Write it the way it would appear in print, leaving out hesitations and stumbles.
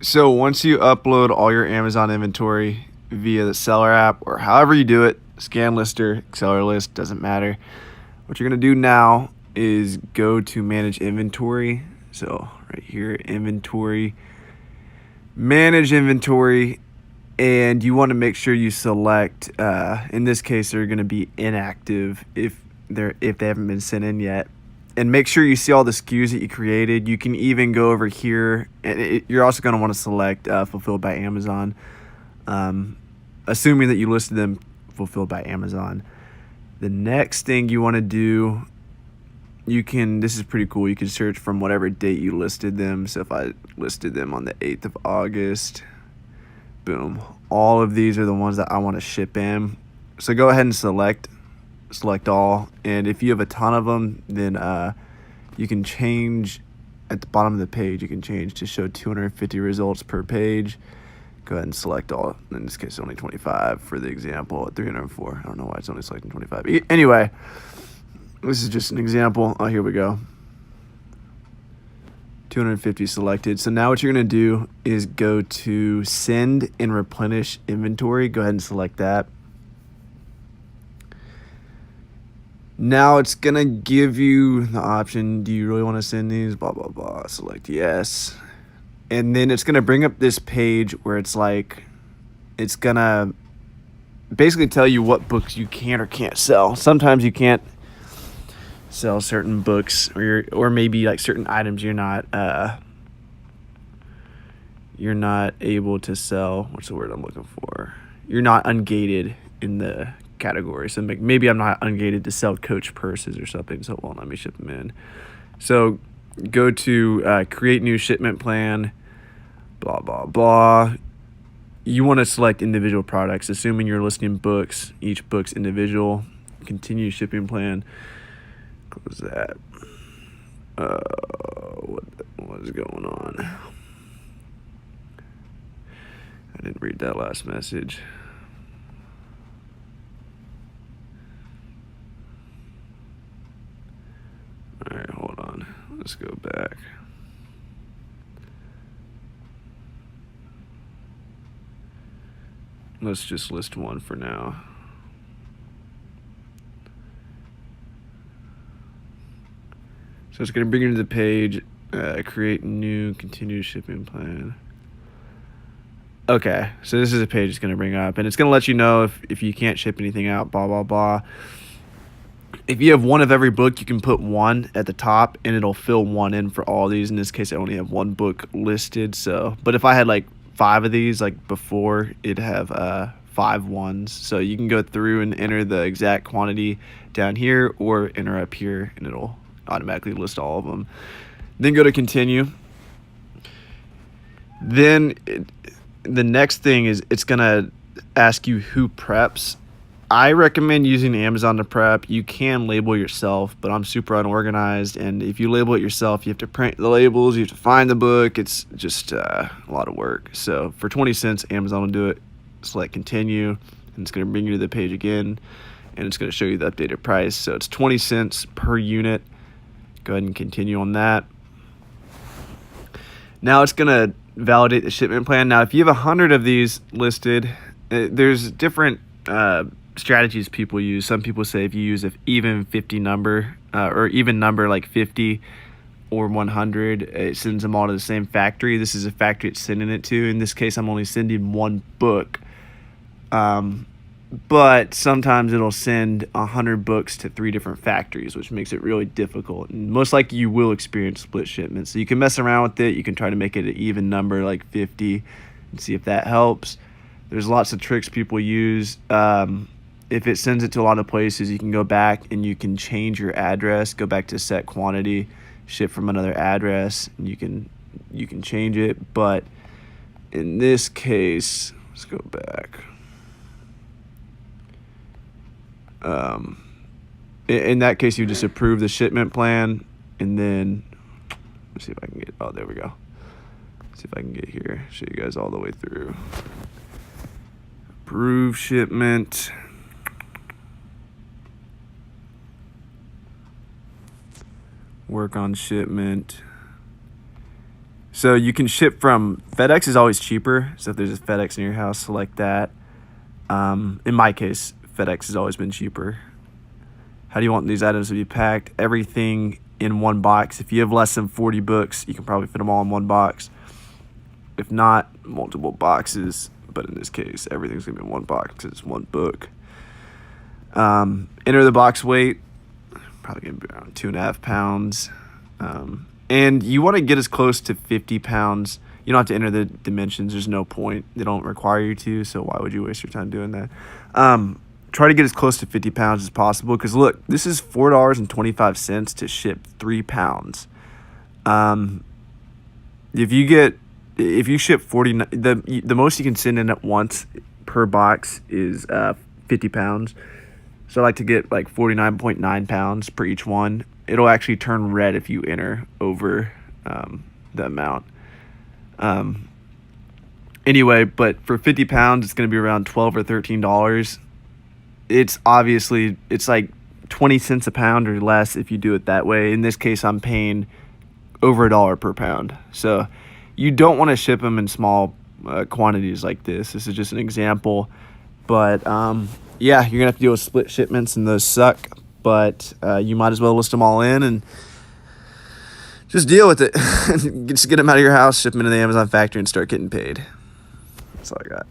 So once you upload all your Amazon inventory via the seller app or however you do it, scan lister, seller list, doesn't matter. What you're gonna do now is go to manage inventory. So right here, inventory, manage inventory, and you want to make sure you select. In this case, they're gonna be inactive if they haven't been sent in yet. And make sure you see all the SKUs that you created. You can even go over here, and you're also going to want to select fulfilled by Amazon, assuming that you listed them fulfilled by Amazon. The next thing you want to do, this is pretty cool, you can search from whatever date you listed them. So if I listed them on the 8th of August, boom, all of these are the ones that I want to ship in. So go ahead and select all, and if you have a ton of them, then you can change at the bottom of the page. You can change to show 250 results per page. Go ahead and select all. In this case, only 25 for the example at 304. I don't know why it's only selecting 25. Anyway, this is just an example. Oh, here we go. 250 selected. So now what you're going to do is go to send and replenish inventory. Go ahead and select that. Now it's going to give you the option, do you really want to send these? Blah, blah, blah. Select yes. And then it's going to bring up this page where it's going to basically tell you what books you can or can't sell. Sometimes you can't sell certain books, or maybe like certain items you're not able to sell. What's the word I'm looking for? You're not ungated in the category. So maybe I'm not ungated to sell Coach purses or something, so it won't let me ship them in. So go to create new shipment plan, blah, blah, blah. You want to select individual products, assuming you're listing books. Each book's individual. Continue shipping plan. Close that. What is going on? I didn't read that last message. All right, hold on. Let's go back. Let's just list one for now. So it's going to bring you to the page, create new, continue shipping plan. Okay, so this is a page it's going to bring up, and it's going to let you know if you can't ship anything out, blah, blah, blah. If you have one of every book, you can put one at the top, and it'll fill one in for all these. In this case, I only have one book listed. So, but if I had like 5 of these, like before, it'd have 5 ones. So you can go through and enter the exact quantity down here, or enter up here, and it'll automatically list all of them. Then go to continue. Then the next thing is it's gonna ask you who preps. I recommend using Amazon to prep. You can label yourself, but I'm super unorganized, and if you label it yourself, you have to print the labels, you have to find the book. It's just a lot of work. So for 20 cents, Amazon will do it. Select continue, and it's going to bring you to the page again, and it's going to show you the updated price. So it's 20 cents per unit. Go ahead and continue on that. Now it's going to validate the shipment plan. Now if you have 100 of these listed, there's different strategies people use. Some people say if you use an even 50 number, or even number like 50 or 100, it sends them all to the same factory. This is a factory it's sending it to. In this case, I'm only sending one book. But sometimes it'll send 100 books to 3 different factories, which makes it really difficult. And most likely you will experience split shipments. So you can mess around with it. You can try to make it an even number like 50 and see if that helps. There's lots of tricks people use. If it sends it to a lot of places, you can go back and you can change your address, go back to set quantity, ship from another address, and you can change it. But in this case, let's go back. In that case, you just approve the shipment plan, and then let's see if I can get. Oh, there we go. Let's see if I can get here. Show you guys all the way through. Approve shipment. Work on shipment. So you can ship from FedEx is always cheaper. So if there's a FedEx near your house, select that. In my case, FedEx has always been cheaper. How do you want these items to be packed? Everything in one box. If you have less than 40 books, you can probably fit them all in one box. If not, multiple boxes. But in this case, everything's going to be in one box because it's one book. Enter the box weight. Probably going to be around 2.5 pounds. And you want to get as close to 50 pounds. You don't have to enter the dimensions. There's no point. They don't require you to, so why would you waste your time doing that? Try to get as close to 50 pounds as possible because, look, this is $4.25 to ship 3 pounds. If you ship 40, the most you can send in at once per box is 50 pounds. So I like to get like 49.9 pounds per each one. It'll actually turn red if you enter over the amount. Anyway, but for 50 pounds, it's going to be around $12 or $13. It's like 20 cents a pound or less if you do it that way. In this case, I'm paying over $1 per pound. So you don't want to ship them in small quantities like this. This is just an example. But yeah, you're going to have to deal with split shipments, and those suck. But you might as well list them all in and just deal with it. Just get them out of your house, ship them into the Amazon factory, and start getting paid. That's all I got.